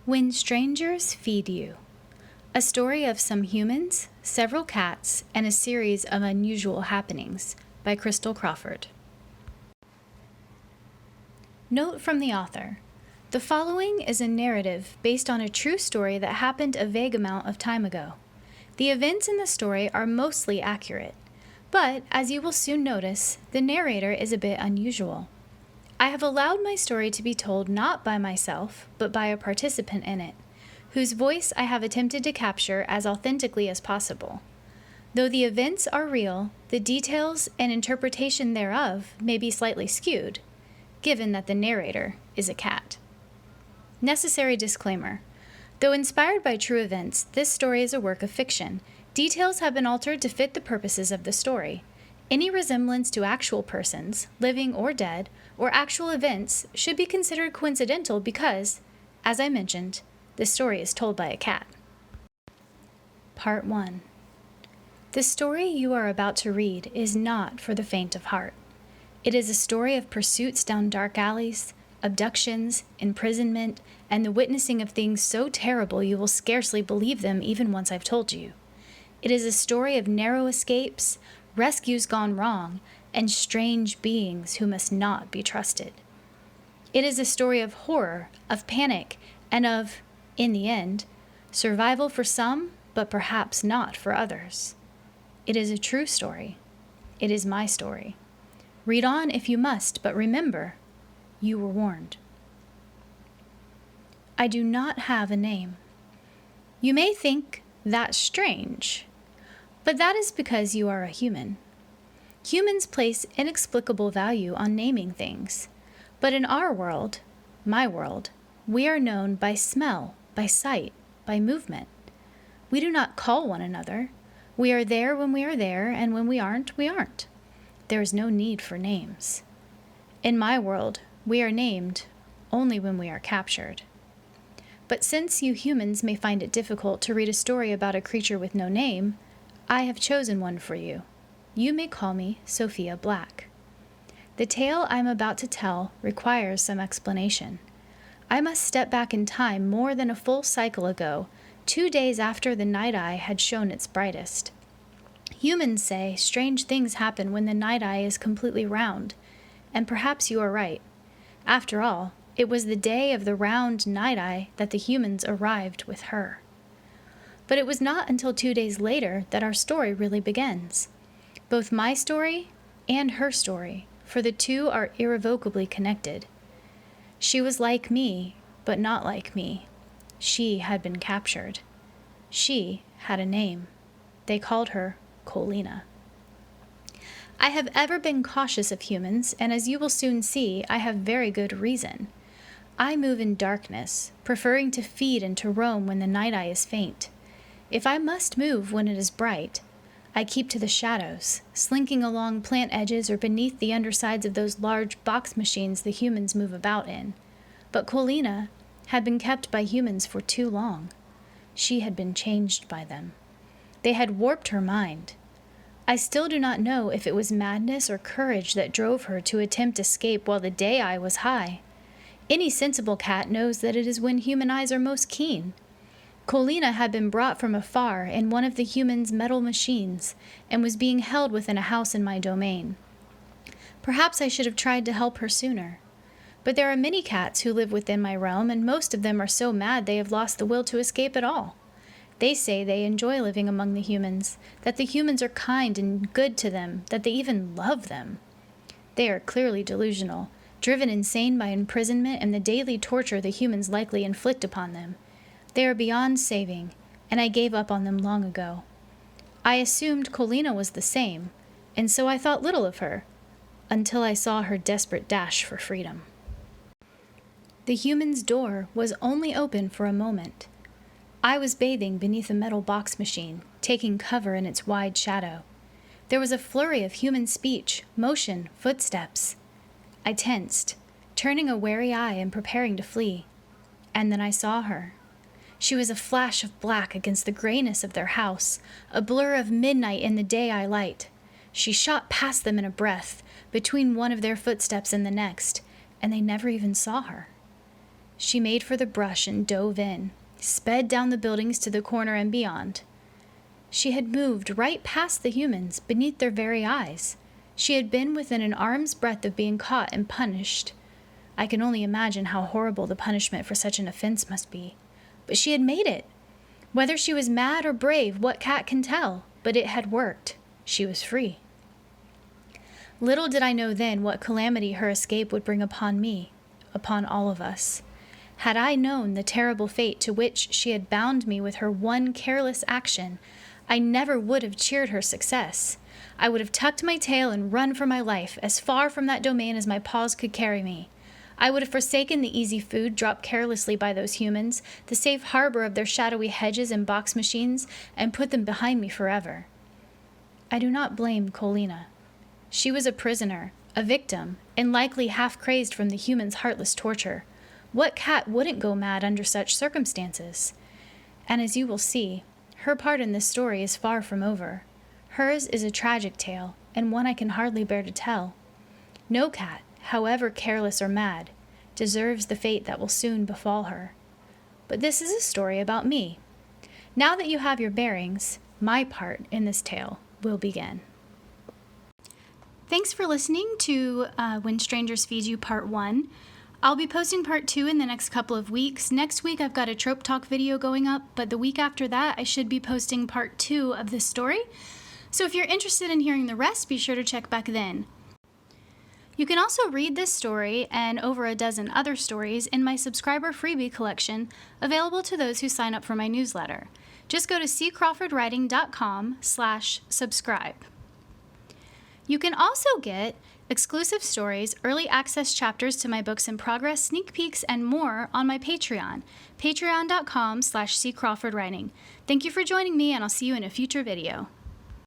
When Strangers Feed You. A story of some humans, several cats, and a series of unusual happenings by Crystal Crawford. Note from the author. The following is a narrative based on a true story that happened a vague amount of time ago. The events in the story are mostly accurate, but as you will soon notice, the narrator is a bit unusual. I have allowed my story to be told not by myself, but by a participant in it, whose voice I have attempted to capture as authentically as possible. Though the events are real, the details and interpretation thereof may be slightly skewed, given that the narrator is a cat. Necessary disclaimer. Though inspired by true events, this story is a work of fiction. Details have been altered to fit the purposes of the story. Any resemblance to actual persons, living or dead, or actual events should be considered coincidental because, as I mentioned, the story is told by a cat. Part 1. The story you are about to read is not for the faint of heart. It is a story of pursuits down dark alleys, abductions, imprisonment, and the witnessing of things so terrible you will scarcely believe them even once I've told you. It is a story of narrow escapes, rescues gone wrong, and strange beings who must not be trusted. It is a story of horror, of panic, and of, in the end, survival for some, but perhaps not for others. It is a true story. It is my story. Read on if you must, but remember, you were warned. I do not have a name. You may think that's strange, but that is because you are a human. Humans place inexplicable value on naming things, but in our world, my world, we are known by smell, by sight, by movement. We do not call one another. We are there when we are there, and when we aren't, we aren't. There is no need for names. In my world, we are named only when we are captured. But since you humans may find it difficult to read a story about a creature with no name, I have chosen one for you. You may call me Sophia Black. The tale I am about to tell requires some explanation. I must step back in time more than a full cycle ago, 2 days after the night eye had shone its brightest. Humans say strange things happen when the night eye is completely round, and perhaps you are right. After all, it was the day of the round night eye that the humans arrived with her. But it was not until 2 days later that our story really begins. Both my story and her story, for the two are irrevocably connected. She was like me, but not like me. She had been captured. She had a name. They called her Colina. I have ever been cautious of humans, and as you will soon see, I have very good reason. I move in darkness, preferring to feed and to roam when the night eye is faint. If I must move when it is bright, I keep to the shadows, slinking along plant edges or beneath the undersides of those large box machines the humans move about in. But Colina had been kept by humans for too long. She had been changed by them. They had warped her mind. I still do not know if it was madness or courage that drove her to attempt escape while the day eye was high. Any sensible cat knows that it is when human eyes are most keen. Colina had been brought from afar in one of the humans' metal machines and was being held within a house in my domain. Perhaps I should have tried to help her sooner. But there are many cats who live within my realm, and most of them are so mad they have lost the will to escape at all. They say they enjoy living among the humans, that the humans are kind and good to them, that they even love them. They are clearly delusional, driven insane by imprisonment and the daily torture the humans likely inflict upon them. They are beyond saving, and I gave up on them long ago. I assumed Colina was the same, and so I thought little of her, until I saw her desperate dash for freedom. The human's door was only open for a moment. I was bathing beneath a metal box machine, taking cover in its wide shadow. There was a flurry of human speech, motion, footsteps. I tensed, turning a wary eye and preparing to flee. And then I saw her. She was a flash of black against the grayness of their house, a blur of midnight in the day eye light. She shot past them in a breath, between one of their footsteps and the next, and they never even saw her. She made for the brush and dove in, sped down the buildings to the corner and beyond. She had moved right past the humans, beneath their very eyes. She had been within an arm's breadth of being caught and punished. I can only imagine how horrible the punishment for such an offense must be. But she had made it. Whether she was mad or brave, what cat can tell? But it had worked. She was free. Little did I know then what calamity her escape would bring upon me, upon all of us. Had I known the terrible fate to which she had bound me with her one careless action, I never would have cheered her success. I would have tucked my tail and run for my life, as far from that domain as my paws could carry me. I would have forsaken the easy food dropped carelessly by those humans, the safe harbor of their shadowy hedges and box machines, and put them behind me forever. I do not blame Colina. She was a prisoner, a victim, and likely half crazed from the humans' heartless torture. What cat wouldn't go mad under such circumstances? And as you will see, her part in this story is far from over. Hers is a tragic tale, and one I can hardly bear to tell. No cat, however careless or mad, deserves the fate that will soon befall her. But this is a story about me. Now that you have your bearings, my part in this tale will begin. Thanks for listening to When Strangers Feed You Part 1. I'll be posting Part 2 in the next couple of weeks. Next week I've got a Trope Talk video going up, but the week after that I should be posting Part 2 of this story. So if you're interested in hearing the rest, be sure to check back then. You can also read this story and over a dozen other stories in my subscriber freebie collection, available to those who sign up for my newsletter. Just go to ccrawfordwriting.com/subscribe. You can also get exclusive stories, early access chapters to my books in progress, sneak peeks, and more on my Patreon, patreon.com/ccrawfordwriting. Thank you for joining me, and I'll see you in a future video.